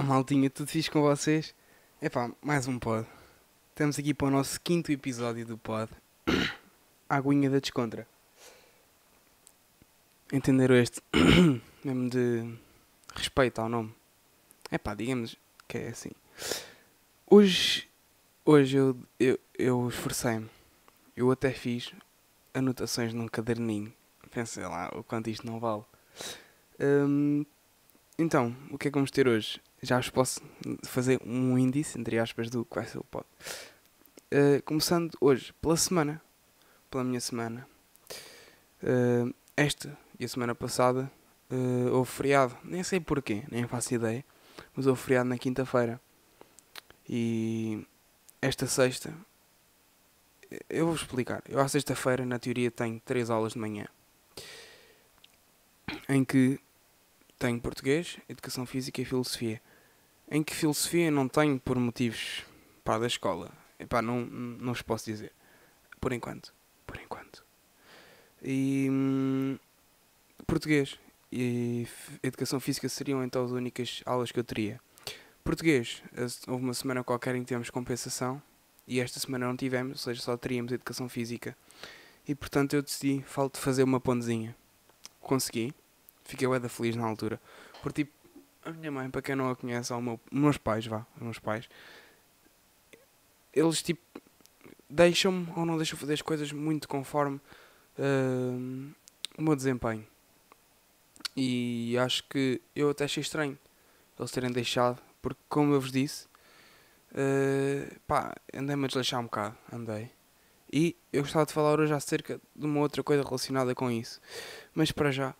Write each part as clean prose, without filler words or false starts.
Maltinha, tudo fixe com vocês? Epá, mais um pod. Estamos aqui para o nosso quinto episódio do pod. Aguinha da Descontra. Entenderam este? Mesmo de respeito ao nome. Epá, digamos que é assim. Hoje, hoje eu esforcei-me. Eu até fiz anotações num caderninho. Pensei lá o quanto isto não vale. Hum, então, o que é que vamos ter hoje? Já vos posso fazer um índice, entre aspas, do que vai ser o pod. Começando hoje, pela semana. Pela minha semana. Esta e a semana passada houve feriado. Nem sei porquê, nem faço ideia. Mas houve feriado na quinta-feira. E esta sexta, eu vou explicar. Eu à sexta-feira, na teoria, tenho 3 aulas de manhã. Em que tenho português, educação física e filosofia. Em que filosofia não tenho por motivos da escola. Epá, não vos posso dizer. Por enquanto. Por enquanto. E português e educação física seriam então as únicas aulas que eu teria. Português, houve uma semana qualquer em que tivemos compensação e esta semana não tivemos, ou seja, só teríamos educação física. E portanto eu decidi fazer uma pontezinha. Consegui, fiquei bué da feliz na altura. Porque tipo, a minha mãe, para quem não a conhece, meus pais, os meus pais, eles tipo deixam-me ou não deixam fazer as coisas muito conforme o meu desempenho. E acho que eu até achei estranho eles terem deixado, porque como eu vos disse, andei-me a desleixar um bocado, andei. E eu gostava de falar hoje acerca de uma outra coisa relacionada com isso. Mas para já,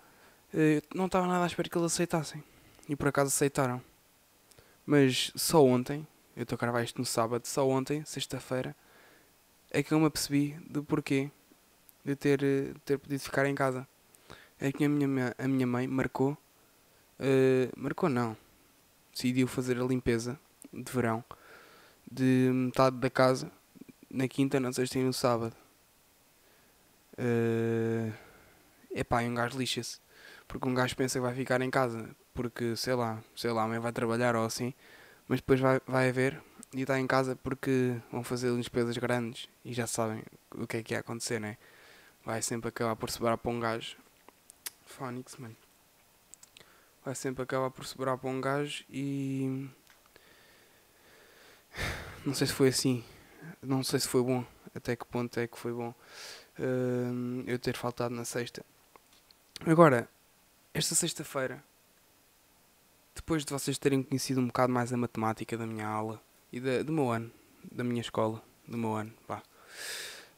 não estava nada à espera que eles aceitassem. E por acaso aceitaram. Mas só ontem, eu estou a gravar isto no sábado, só ontem, sexta-feira, é que eu me apercebi do porquê de ter podido ficar em casa. É que a minha mãe marcou, marcou não, decidiu fazer a limpeza de verão de metade da casa na quinta, na sexta e no sábado. Epá, e um gajo lixa-se. Porque um gajo pensa que vai ficar em casa. Porque, sei lá, a mãe vai trabalhar ou assim. Mas depois vai haver e está em casa porque vão fazer despesas grandes. E já sabem o que é que ia acontecer, né? Vai sempre acabar por sobrar para um gajo. Phonics, mano. Vai sempre acabar por sobrar para um gajo e... Não sei se foi assim. Não sei se foi bom. Até que ponto é que foi bom eu ter faltado na sexta. Agora, esta sexta-feira, depois de vocês terem conhecido um bocado mais a matemática da minha aula e do meu ano, da minha escola, do meu ano, pá,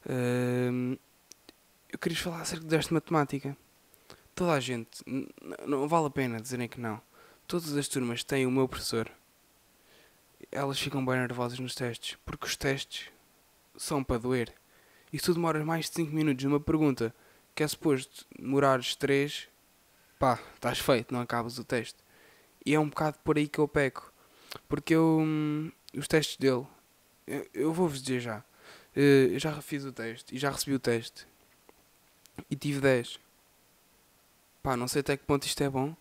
eu queria falar acerca desta matemática. Toda a gente, não vale a pena dizerem que não. Todas as turmas têm o meu professor. Elas ficam bem nervosas nos testes, porque os testes são para doer. E se tu demoras mais de 5 minutos numa pergunta que é suposto demorares 3, pá, estás feito, não acabas o teste. E é um bocado por aí que eu peco. Porque os testes dele, eu vou-vos dizer já. Eu já fiz o teste e já recebi o teste. E tive 10. Pá, não sei até que ponto isto é bom.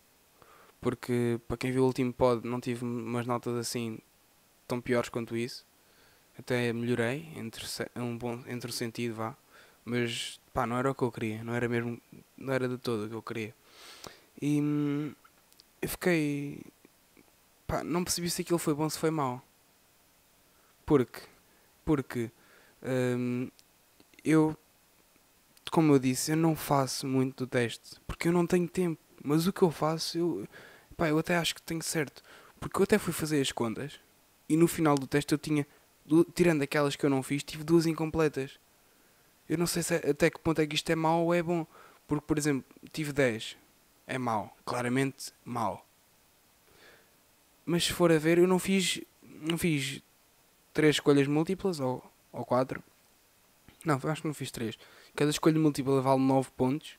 Porque para quem viu o último pod não tive umas notas assim tão piores quanto isso. Até melhorei entre o sentido, vá. Mas pá, não era o que eu queria. Não era mesmo. Não era de todo o que eu queria. E eu fiquei. Pá, não percebi se aquilo foi bom ou se foi mau. Porque. Porque. hum, eu, como eu disse, eu não faço muito do teste. Porque eu não tenho tempo. Mas o que eu faço, pá, eu até acho que tenho certo. Porque eu até fui fazer as contas. E no final do teste eu tinha. Tirando aquelas que eu não fiz, tive duas incompletas. Eu não sei até que ponto é que isto é mau ou é bom. Porque, por exemplo, tive 10. É mau. Claramente mau. Mas se for a ver, eu não fiz 3 escolhas múltiplas ou 4. Não, acho que não fiz 3. Cada escolha múltipla vale 9 pontos.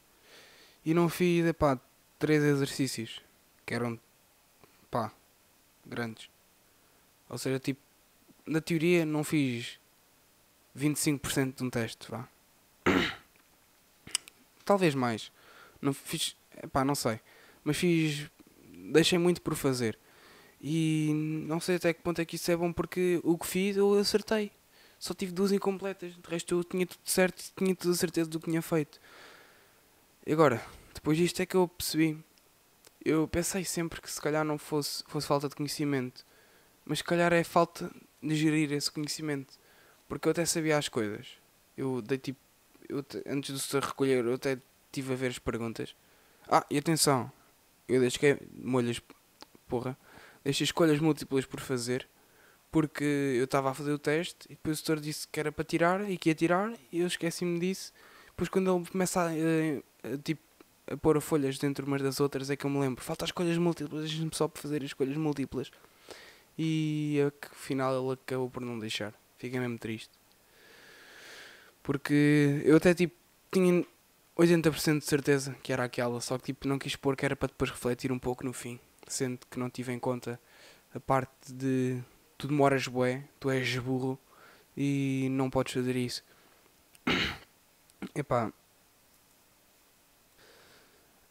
E não fiz, epá, 3 exercícios. Que eram, pá, grandes. Ou seja, tipo, na teoria não fiz 25% de um teste, vá. Talvez mais. Não fiz, epá, não sei. Mas fiz, deixei muito por fazer. E não sei até que ponto é que isso é bom, porque o que fiz eu acertei. Só tive duas incompletas. De resto eu tinha tudo certo e tinha toda a certeza do que tinha feito. E agora, depois disto é que eu percebi. Eu pensei sempre que se calhar não fosse falta de conhecimento. Mas se calhar é falta de gerir esse conhecimento. Porque eu até sabia as coisas. Eu dei tipo. Antes de se recolher, eu até estive a ver as perguntas. Ah, e atenção, eu deixei molhas, porra, deixei escolhas múltiplas por fazer. Porque eu estava a fazer o teste e depois o tutor disse que era para tirar e que ia tirar e eu esqueci-me disso. Depois quando ele começa tipo, a pôr folhas dentro umas das outras é que eu me lembro. Falta as escolhas múltiplas, deixa-me só para fazer as escolhas múltiplas. E afinal ele acabou por não deixar. Fiquei mesmo triste. Porque eu até tipo tinha 80% de certeza que era aquela, só que tipo não quis pôr que era para depois refletir um pouco no fim, sendo que não tive em conta a parte de tu demoras bué, tu és burro e não podes fazer isso. Epá,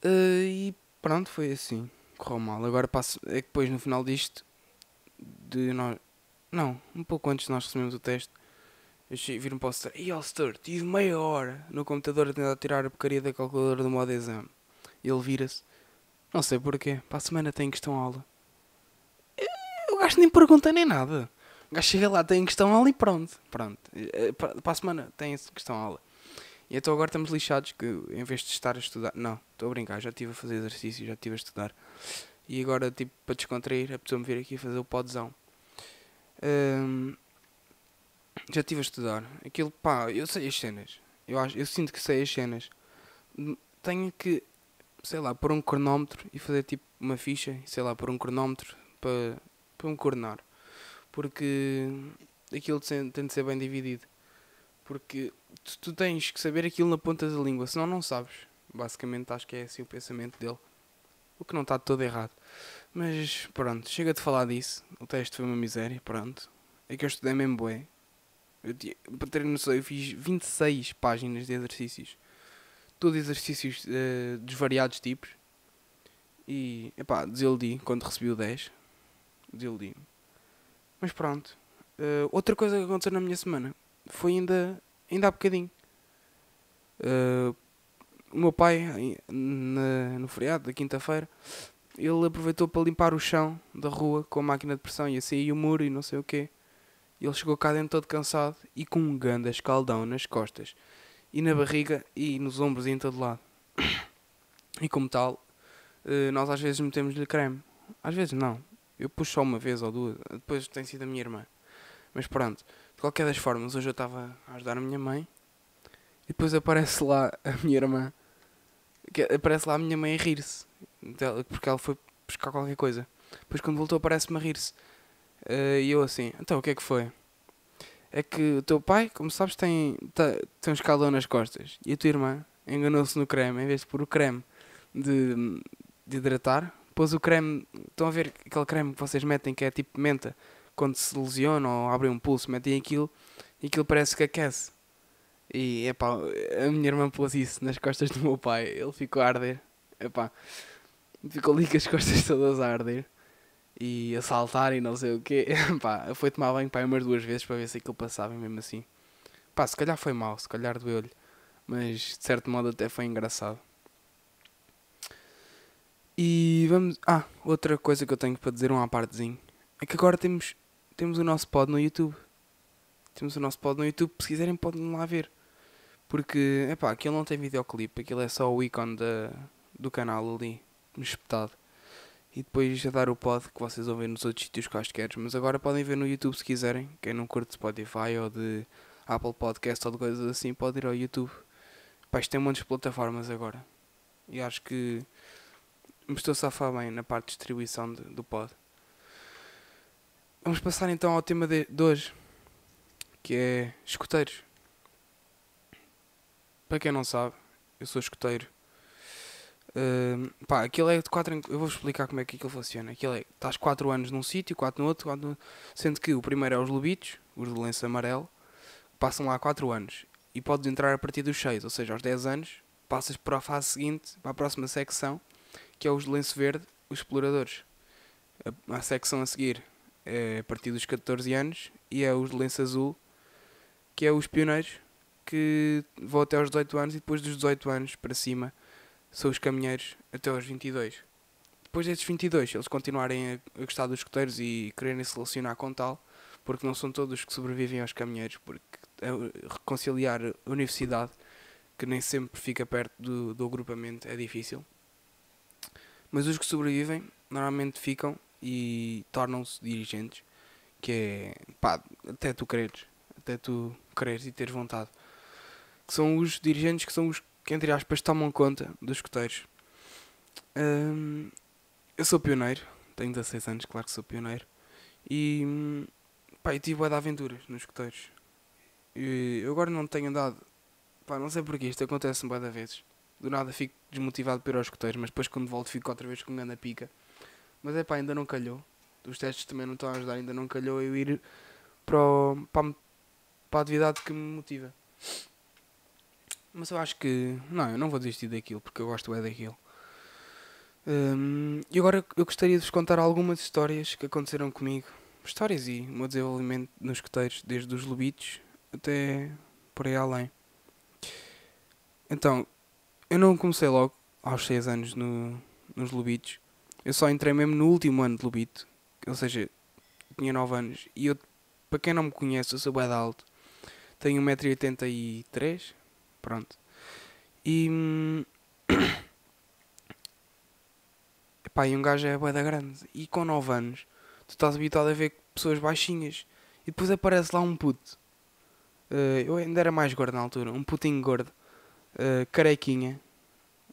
e pronto, foi assim, correu mal. Agora passo, é que depois no final disto, de nós, não, um pouco antes de nós recebemos o teste, viram para o setor, e ó setor, tive meia hora no computador a tentar tirar a porcaria da calculadora do modo exame. E ele vira-se, não sei porquê, para a semana tem questão-aula. O gajo nem pergunta nem nada. O gajo chega lá, tem questão-aula e pronto. Pronto. Para a semana tem questão-aula. E então agora estamos lixados que em vez de estar a estudar. Não, estou a brincar, já estive a fazer exercício, já estive a estudar. E agora, tipo, para descontrair, a pessoa me vir aqui a fazer o podzão. Já estive a estudar. Aquilo, pá, eu sei as cenas. Eu sinto que sei as cenas. Tenho que, sei lá, pôr um cronómetro e fazer tipo uma ficha, sei lá, pôr um cronómetro para me coordenar. Porque aquilo tem de ser bem dividido. Porque tu tens que saber aquilo na ponta da língua, senão não sabes. Basicamente acho que é assim o pensamento dele. O que não está todo errado. Mas pronto, chega de falar disso. O teste foi uma miséria, pronto. É que eu estudei mesmo bué. Para ter noção, eu fiz 26 páginas de exercícios. Todos exercícios dos variados tipos. E, epá, desiludi quando recebi o 10. Desiludi-me. Mas pronto. Outra coisa que aconteceu na minha semana foi ainda há bocadinho. O meu pai, no feriado da quinta-feira, ele aproveitou para limpar o chão da rua com a máquina de pressão e assim o muro e não sei o quê. Ele chegou cá dentro todo cansado e com um ganda escaldão nas costas e na barriga e nos ombros e em todo lado. E como tal, nós às vezes metemos-lhe creme. Às vezes não. Eu puxo só uma vez ou duas. Depois tem sido a minha irmã. Mas pronto. De qualquer das formas, hoje eu estava a ajudar a minha mãe. E depois aparece lá a minha irmã. Aparece lá a minha mãe a rir-se. Porque ela foi buscar qualquer coisa. Depois quando voltou aparece-me a rir-se. E eu assim, então o que é que foi? É que o teu pai, como sabes, tem um escaldão nas costas. E a tua irmã enganou-se no creme. Em vez de pôr o creme de hidratar, pôs o creme. Estão a ver aquele creme que vocês metem que é tipo menta? Quando se lesionam ou abrem um pulso, metem aquilo e aquilo parece que aquece. E epá, a minha irmã pôs isso nas costas do meu pai. Ele ficou a arder. Epá, ficou ali com as costas todas a arder. E a saltar e não sei o quê. Pá, foi tomar banho pá, umas duas vezes para ver se aquilo passava e mesmo assim. Pá, se calhar foi mau, se calhar doeu-lhe. Mas de certo modo até foi engraçado. E vamos. Ah, outra coisa que eu tenho para dizer, um à partezinho. É que agora temos o nosso pod no YouTube. Temos o nosso pod no YouTube, se quiserem podem lá ver. Porque, epá, aquilo não tem videoclipe, aquilo é só o ícone do canal ali, espetado. E depois a dar o pod que vocês ouvem nos outros sítios quaisquer. Mas agora podem ver no YouTube se quiserem. Quem não curte Spotify ou de Apple Podcast ou de coisas assim, pode ir ao YouTube. Pá, isto tem muitas plataformas agora. E acho que me estou a safar bem na parte de distribuição do pod. Vamos passar então ao tema de hoje, que é escuteiros. Para quem não sabe, eu sou escoteiro. Pá, aquilo é de 4 em... Eu vou explicar como é que aquilo funciona. Aquilo é, estás 4 anos num sítio, 4 no outro, 4 no outro, sendo que o primeiro é os lobitos, os de lenço amarelo, passam lá 4 anos. E podes entrar a partir dos 6, ou seja, aos 10 anos, passas para a fase seguinte, para a próxima secção, que é os de lenço verde, os exploradores. A secção a seguir é a partir dos 14 anos e é os de lenço azul, que é os pioneiros, que vão até aos 18 anos, e depois dos 18 anos para cima são os caminheiros até aos 22. Depois desses 22, se eles continuarem a gostar dos escoteiros e quererem se relacionar com tal, porque não são todos que sobrevivem aos caminheiros, porque reconciliar a universidade, que nem sempre fica perto do agrupamento, é difícil. Mas os que sobrevivem normalmente ficam e tornam-se dirigentes, que é pá, até tu quereres e teres vontade. Que são os dirigentes que são os que, entre aspas, tomam conta dos escoteiros. Eu sou pioneiro, tenho 16 anos, claro que sou pioneiro. E pá, eu tive bué de aventuras nos escoteiros. E eu agora não tenho andado, pá, não sei porquê, isto acontece bué de vezes. Do nada fico desmotivado para ir aos escoteiros, mas depois quando volto fico outra vez com grande pica. Mas é pá, ainda não calhou. Os testes também não estão a ajudar, ainda não calhou eu ir para a atividade que me motiva. Mas eu acho que, não, eu não vou desistir daquilo, porque eu gosto daquilo. E agora eu gostaria de vos contar algumas histórias que aconteceram comigo. Histórias e o meu desenvolvimento nos escoteiros, desde os lobitos até por aí além. Então, eu não comecei logo aos 6 anos nos lobitos. Eu só entrei mesmo no último ano de lobito. Ou seja, tinha 9 anos. E eu, para quem não me conhece, eu sou bué de alto. Tenho 1,83 m. Pronto. E pá, e um gajo é bué da grande. E com 9 anos, tu estás habituado a ver pessoas baixinhas. E depois aparece lá um puto. Eu ainda era mais gordo na altura. Um putinho gordo. Carequinha.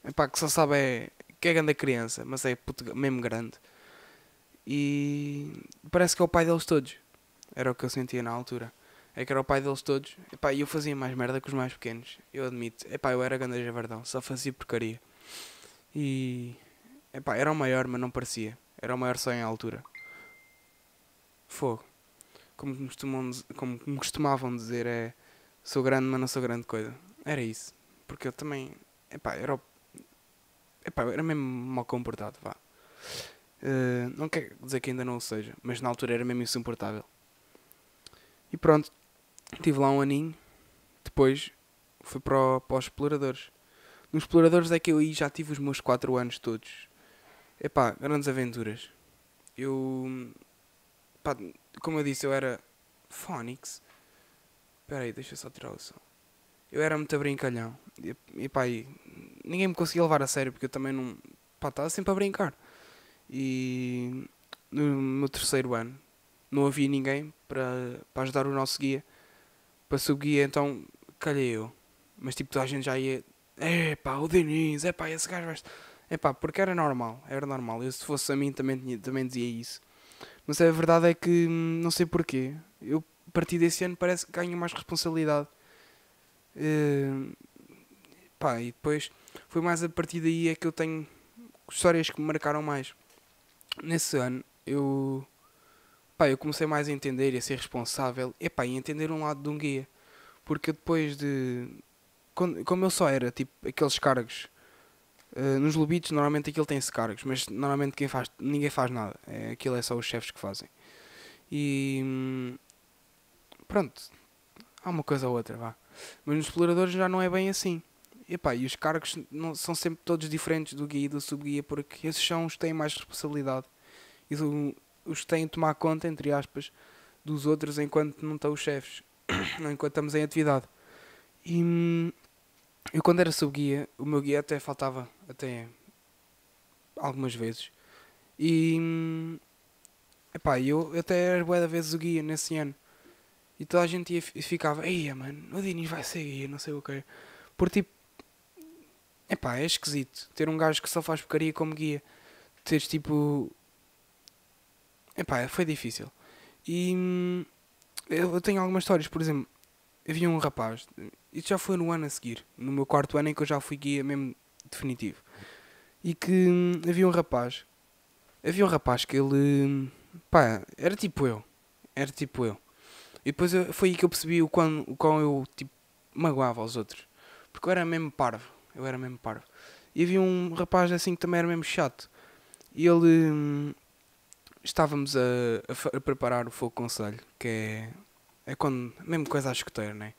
Epá, que só sabe que é grande criança. Mas é puto mesmo grande. E parece que é o pai deles todos. Era o que eu sentia na altura. É que era o pai deles todos. Epá, e eu fazia mais merda que os mais pequenos. Eu admito. Epá, eu era grande javardão. Só fazia porcaria. E epá, era o maior, mas não parecia. Era o maior só em altura. Fogo. Como me costumavam dizer, é sou grande, mas não sou grande coisa. Era isso. Porque eu também. Epá, era mesmo mal comportado, vá. Não quer dizer que ainda não o seja, mas na altura era mesmo insuportável. E pronto, tive lá um aninho. Depois fui para os exploradores. Nos exploradores é que eu aí já tive os meus 4 anos todos. Epá, grandes aventuras. Eu. Pá, como eu disse, eu era. Phonics. Espera aí, deixa eu só tirar o som. Eu era muito brincalhão. E pá, ninguém me conseguia levar a sério porque eu também não. Pá, estava sempre a brincar. E no meu terceiro ano não havia ninguém para ajudar o nosso guia. Para ser o guia, então calhei eu. Mas tipo, toda a gente já ia. É pá, o Diniz, é pá, esse gajo vai. É pá, porque era normal, era normal. Eu, se fosse a mim também dizia isso. Mas a verdade é que não sei porquê. Eu, a partir desse ano, parece que ganho mais responsabilidade. Eh, Pá, e depois foi mais a partir daí é que eu tenho histórias que me marcaram mais. Nesse ano, eu comecei mais a entender e a ser responsável. E pá, e a entender um lado de um guia. Porque depois de. Como eu só era, tipo, aqueles cargos. Nos lobitos, normalmente aquilo tem-se cargos, mas normalmente ninguém faz nada. Aquilo é só os chefes que fazem. E pronto, há uma coisa ou outra, vá. Mas nos exploradores já não é bem assim. E os cargos não, são sempre todos diferentes do guia e do subguia, porque esses são os que têm mais responsabilidade. E os que têm de tomar conta, entre aspas, dos outros enquanto não estão os chefes, não enquanto estamos em atividade. E eu quando era subguia, o meu guia até faltava, até algumas vezes. E eu até era bué da vezes o guia nesse ano. E toda a gente ficava, ei, mano, o Diniz vai ser guia, não sei o que. Por tipo, é esquisito ter um gajo que só faz porcaria como guia. Teres tipo, foi difícil. E eu tenho algumas histórias, por exemplo, havia um rapaz, isto já foi no ano a seguir, no meu quarto ano em que eu já fui guia mesmo definitivo. E que havia um rapaz que ele, pá, era tipo eu. E depois foi aí que eu percebi o quão eu, tipo, magoava aos outros. Porque eu era mesmo parvo. Eu era mesmo parvo. E havia um rapaz assim que também era mesmo chato. E ele, estávamos a preparar o fogo conselho, que é quando, mesmo coisa à escoteira, né?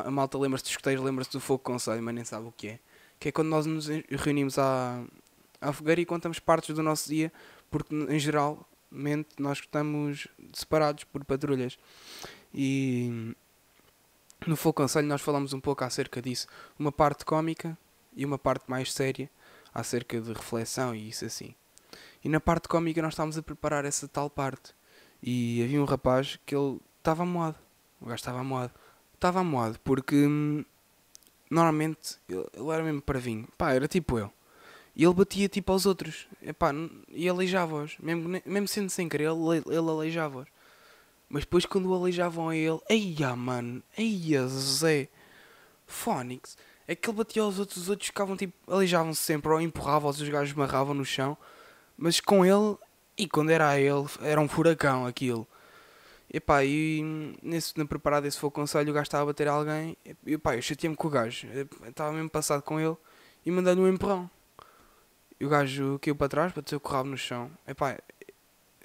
A malta lembra-se de escoteiros, lembra-se do fogo conselho, mas nem sabe o que é. Que é quando nós nos reunimos à fogueira e contamos partes do nosso dia, porque em geralmente nós estamos separados por patrulhas. E no Fogo Conselho nós falamos um pouco acerca disso. Uma parte cómica e uma parte mais séria, acerca de reflexão e isso assim. E na parte cómica nós estávamos a preparar essa tal parte. E havia um rapaz que ele estava amoado. O gajo estava amoado. Estava amoado porque normalmente ele era mesmo parvinho. Pá, era tipo eu. E ele batia tipo aos outros. Epá, e aleijava-os. Mesmo sendo sem querer, ele aleijava-os. Mas depois quando o aleijavam a ele, eia mano, eia Zé, Fónix, é que ele batia aos outros, os outros ficavam tipo, aleijavam-se sempre, ou empurravam-os, os gajos marravam no chão, mas com ele, e quando era a ele, era um furacão aquilo. Epá, na preparada desse foi o conselho, o gajo estava a bater a alguém, e pá, eu chateei-me com o gajo, eu estava mesmo passado com ele, e mandei-lhe um empurrão. E o gajo caiu para trás, bateu com o rabo no chão, epá,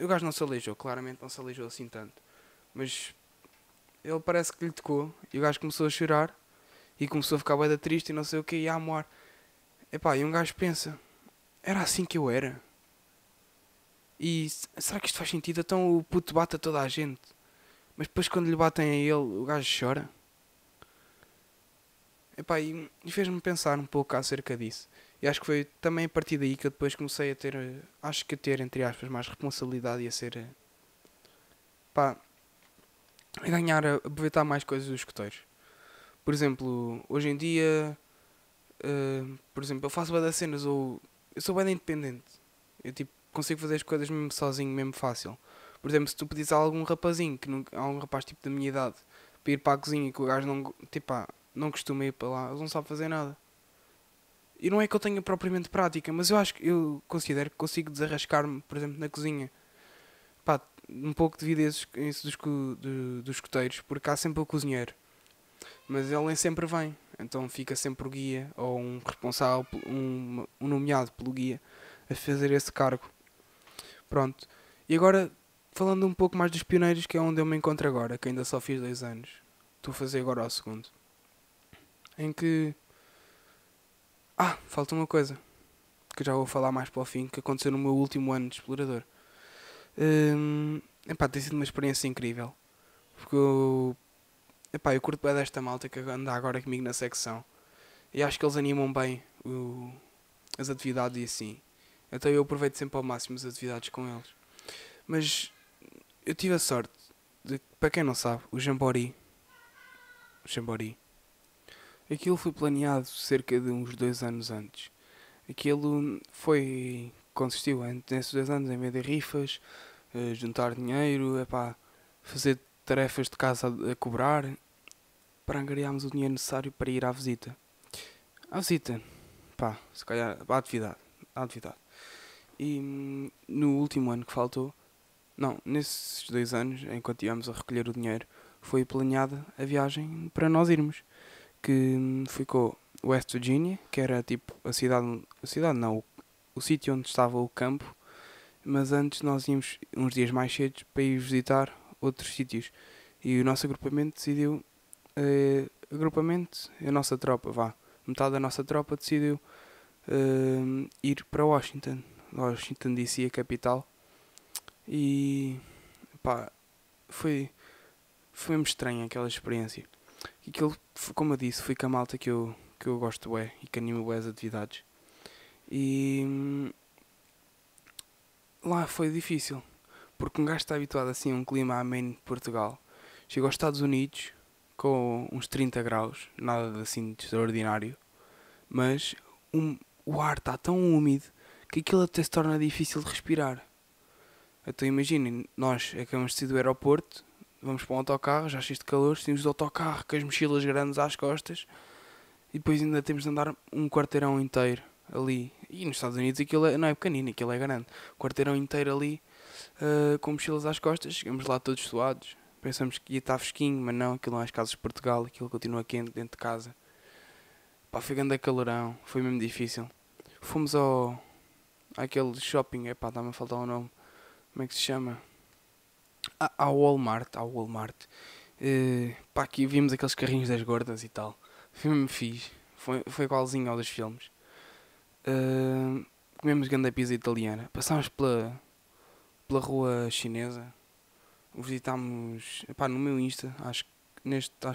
o gajo não se aleijou, claramente não se aleijou assim tanto. Mas ele parece que lhe tocou e o gajo começou a chorar e começou a ficar bué da triste e não sei o que e a amor. Epá, e um gajo pensa, era assim que eu era? E será que isto faz sentido? Então o puto bate a toda a gente. Mas depois quando lhe batem a ele, o gajo chora. Epá, e fez-me pensar um pouco acerca disso. E acho que foi também a partir daí que eu depois comecei a ter, acho que a ter, entre aspas, mais responsabilidade e a ser, pá, a ganhar, a aproveitar mais coisas dos escoteiros. Por exemplo, hoje em dia, por exemplo, eu faço bué das cenas ou eu sou bem independente. Eu tipo consigo fazer as coisas mesmo sozinho, mesmo fácil. Por exemplo, se tu pedires a algum rapazinho, que nunca, a algum rapaz tipo da minha idade, para ir para a cozinha e que o gajo não, tipo, não costuma ir para lá, eles não sabem fazer nada. E não é que eu tenha propriamente prática, mas eu acho que eu considero que consigo desarrascar-me, por exemplo, na cozinha. Pá, um pouco devido a isso dos escoteiros, porque há sempre o cozinheiro. Mas ele nem sempre vem, então fica sempre o guia ou um responsável, um nomeado pelo guia a fazer esse cargo. Pronto. E agora, falando um pouco mais dos pioneiros, que é onde eu me encontro agora, que ainda só fiz 2 anos. Estou a fazer agora ao segundo. Em que. Ah, falta uma coisa. Que eu já vou falar mais para o fim, que aconteceu no meu último ano de explorador. Epá, tem sido uma experiência incrível. Porque eu curto bem desta malta que anda agora comigo na secção. E acho que eles animam bem as atividades e assim. Então eu aproveito sempre ao máximo as atividades com eles. Mas eu tive a sorte de, para quem não sabe, o Jambori, aquilo foi planeado cerca de uns 2 anos antes. Aquilo consistiu nesses 2 anos em vender rifas, juntar dinheiro, fazer tarefas de casa a cobrar, para angariarmos o dinheiro necessário para ir à visita. À visita, se calhar, à atividade. E no último ano que faltou, não, nesses 2 anos, enquanto íamos a recolher o dinheiro, foi planeada a viagem para nós irmos. Que ficou West Virginia, que era tipo a cidade não, o sítio onde estava o campo, mas antes nós íamos uns dias mais cedo para ir visitar outros sítios. E o nosso agrupamento decidiu, a nossa tropa, metade da nossa tropa decidiu ir para Washington DC, a capital. E pá, foi mesmo estranha aquela experiência. E aquilo, como eu disse, fui com a malta que eu gosto bué e que anima bué as atividades. E lá foi difícil, porque um gajo está habituado assim a um clima ameno de Portugal. Chego aos Estados Unidos com uns 30 graus, nada assim de extraordinário, mas o ar está tão úmido que aquilo até se torna difícil de respirar. Então imaginem, nós acabamos de sair do aeroporto, vamos para um autocarro, já cheio de calor, saímos do autocarro com as mochilas grandes às costas e depois ainda temos de andar um quarteirão inteiro ali. E nos Estados Unidos aquilo não é pequenino, aquilo é grande. Quarteirão inteiro ali com mochilas às costas, chegamos lá todos suados. Pensamos que ia estar fresquinho, mas não, aquilo não é as casas de Portugal, aquilo continua quente dentro de casa. Pá, foi grande calorão, foi mesmo difícil. Fomos àquele shopping, está-me a faltar o nome, Como é que se chama? Ao Walmart. Pá, aqui vimos aqueles carrinhos das gordas e tal. Foi mesmo fixe. Foi igualzinho ao dos filmes. Comemos grande pizza italiana. Passámos pela rua chinesa. Visitámos. Pá, no meu Insta, acho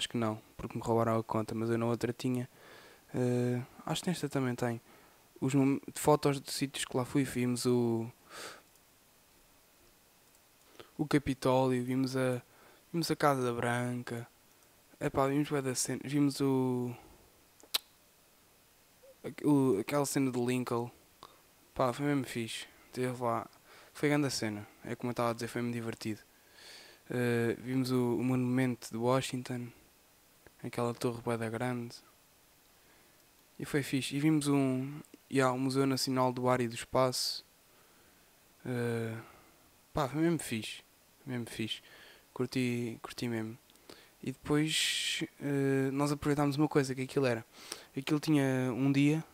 que não, porque me roubaram a conta, mas eu na outra tinha. Acho que nesta também tem. Fotos de sítios que lá fui. Vimos o Capitólio, vimos a Casa Branca. Epá, vimos bué da cena. Vimos aquela cena de Lincoln. Pá, foi mesmo fixe. Teve lá. Foi grande a cena. É como eu estava a dizer, foi mesmo divertido. Vimos o monumento de Washington. Aquela torre bué da grande. E foi fixe. E vimos o Museu Nacional do Ar e do Espaço. Pá, foi mesmo fixe. Mesmo fixe. Curti mesmo. E depois nós aproveitámos uma coisa, que aquilo era. Aquilo tinha um dia,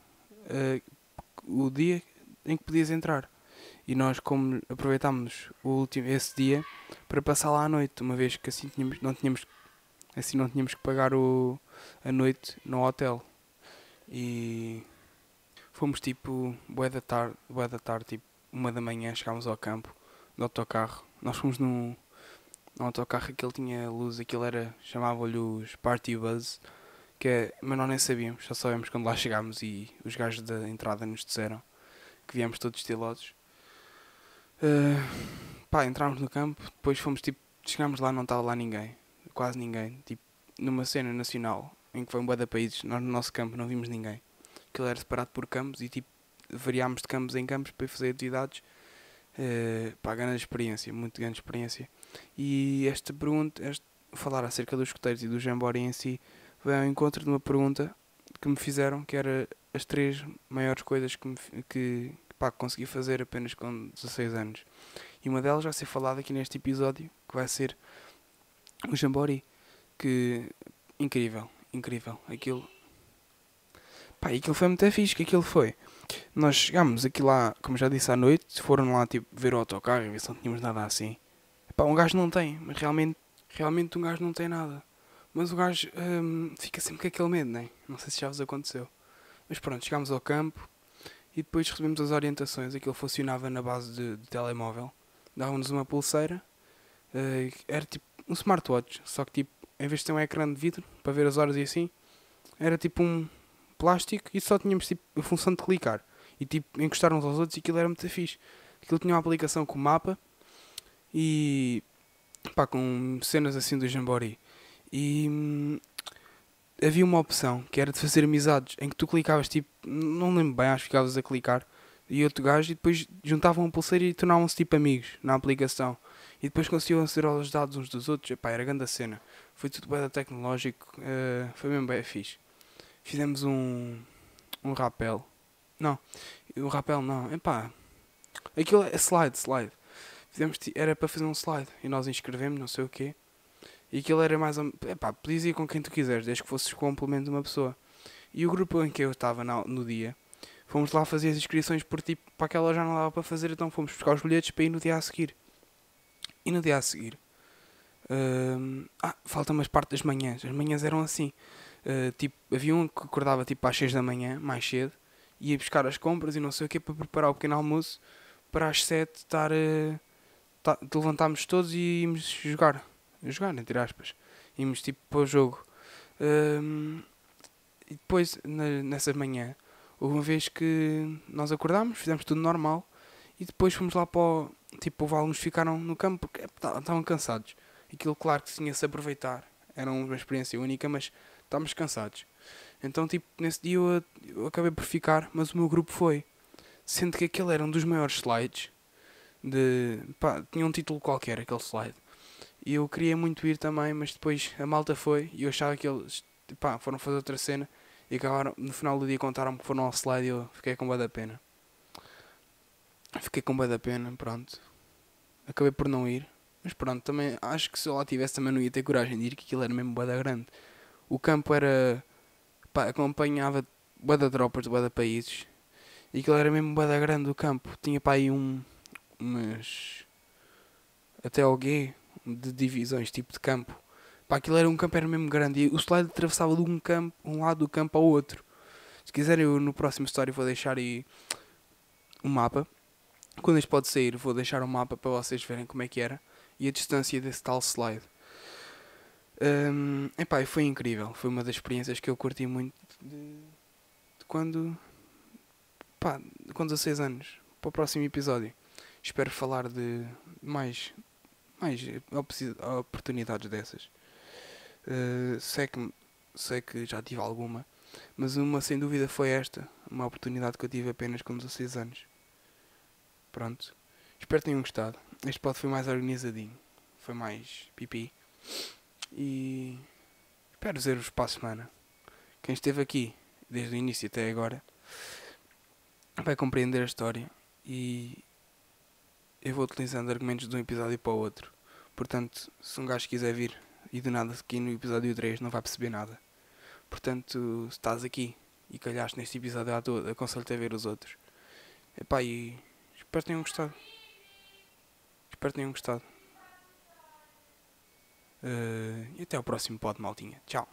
o dia em que podias entrar. E nós, como aproveitámos esse dia para passar lá à noite, uma vez que assim não tínhamos que pagar a noite no hotel. E fomos tipo bué da tarde, tipo 1 da manhã, chegámos ao campo no autocarro. Nós fomos num autocarro que ele tinha luz, chamava-lhe os Party Buzz, mas nós nem sabíamos, só sabemos quando lá chegámos e os gajos da entrada nos disseram que viemos todos estilosos. Pá, entrámos no campo, depois chegámos lá, não estava lá ninguém, quase ninguém, tipo, numa cena nacional, em que foi um bué de países, nós no nosso campo não vimos ninguém. Aquilo era separado por campos e tipo, variámos de campos em campos para fazer atividades. Pá, grande experiência, muito grande experiência. E esta pergunta, falar acerca dos escuteiros e do Jamboree em si, veio ao encontro de uma pergunta que me fizeram, que era as 3 maiores coisas que consegui fazer apenas com 16 anos. E uma delas vai ser falada aqui neste episódio, que vai ser o Jamboree. Que, incrível. Aquilo foi muito fixe, que aquilo foi. Nós chegámos aqui lá, como já disse, à noite, foram lá tipo ver o autocarro e ver se não tínhamos nada assim. Pá, um gajo não tem, mas realmente um gajo não tem nada. Mas o gajo fica sempre com aquele medo, né? Não sei se já vos aconteceu. Mas pronto, chegámos ao campo e depois recebemos as orientações. Aquilo funcionava na base de telemóvel. Davam-nos uma pulseira, era tipo um smartwatch, só que tipo, em vez de ter um ecrã de vidro para ver as horas e assim, era tipo um plástico e só tínhamos tipo a função de clicar. E tipo, encostar uns aos outros e aquilo era muito fixe. Aquilo tinha uma aplicação com mapa e pá, com cenas assim do Jamboree. E havia uma opção que era de fazer amizades, em que tu clicavas tipo, não lembro bem, acho que ficavas a clicar, e outro gajo, e depois juntavam a pulseira e tornavam-se tipo amigos na aplicação. E depois conseguiam aceder aos dados uns dos outros. Epá, era grande a cena. Foi tudo bem tecnológico, foi mesmo bem fixe. Fizemos um rapel. Não, o rapel não, epá, aquilo é slide. Era para fazer um slide e nós inscrevemos, não sei o quê. E aquilo era mais. Epá, podias ir com quem tu quiseres, desde que fosses complemento de uma pessoa. E o grupo em que eu estava no dia, fomos lá fazer as inscrições por tipo, para aquela já não dava para fazer, então fomos buscar os bilhetes para ir no dia a seguir. E no dia a seguir, falta umas parte das manhãs. As manhãs eram assim. Tipo, havia um que acordava tipo às 6 da manhã, mais cedo, ia buscar as compras e não sei o que para preparar o pequeno almoço para às 7 levantámos todos e íamos jogar, entre aspas, íamos tipo para o jogo. E depois nessa manhã houve uma vez que nós acordámos, fizemos tudo normal e depois fomos lá tipo, houve alguns que ficaram no campo porque estavam cansados. Aquilo claro que tinha-se aproveitar, era uma experiência única, mas estávamos cansados. Então tipo, nesse dia eu acabei por ficar, mas o meu grupo foi. Sendo que aquele era um dos maiores slides tinha um título qualquer aquele slide. E eu queria muito ir também, mas depois a malta foi e eu achava que eles foram fazer outra cena e acabaram, no final do dia contaram-me que foram ao slide e eu fiquei com bué da pena. Pronto. Acabei por não ir. Mas pronto, também acho que se eu lá tivesse também não ia ter coragem de ir, que aquilo era mesmo bué da grande. O campo era, acompanhava bué da tropas de bué da países. E aquilo era mesmo bué da grande o campo. Tinha aí umas até ao G, de divisões, tipo de campo. Pá, aquilo era um campo, era mesmo grande, e o slide atravessava de um lado do campo ao outro. Se quiserem, eu no próximo story vou deixar aí um mapa. Quando este pode sair, vou deixar um mapa para vocês verem como é que era e a distância desse tal slide. Epá, foi incrível. Foi uma das experiências que eu curti muito de quando, pá, com 16 anos. Para o próximo episódio. Espero falar de mais, mais oportunidades dessas. Sei que já tive alguma, mas uma sem dúvida foi esta. Uma oportunidade que eu tive apenas com 16 anos. Pronto. Espero que tenham gostado. Este pod foi mais organizadinho. Foi mais pipi. E espero ver-vos para a semana. Quem esteve aqui desde o início até agora vai compreender a história e eu vou utilizando argumentos de um episódio para o outro. Portanto, se um gajo quiser vir e de nada aqui no episódio 3 não vai perceber nada. Portanto, se estás aqui e calhaste neste episódio à toa, aconselho-te a ver os outros. Epá, e espero que tenham gostado. Espero que tenham gostado. E até ao próximo pod, maltinha. Tchau.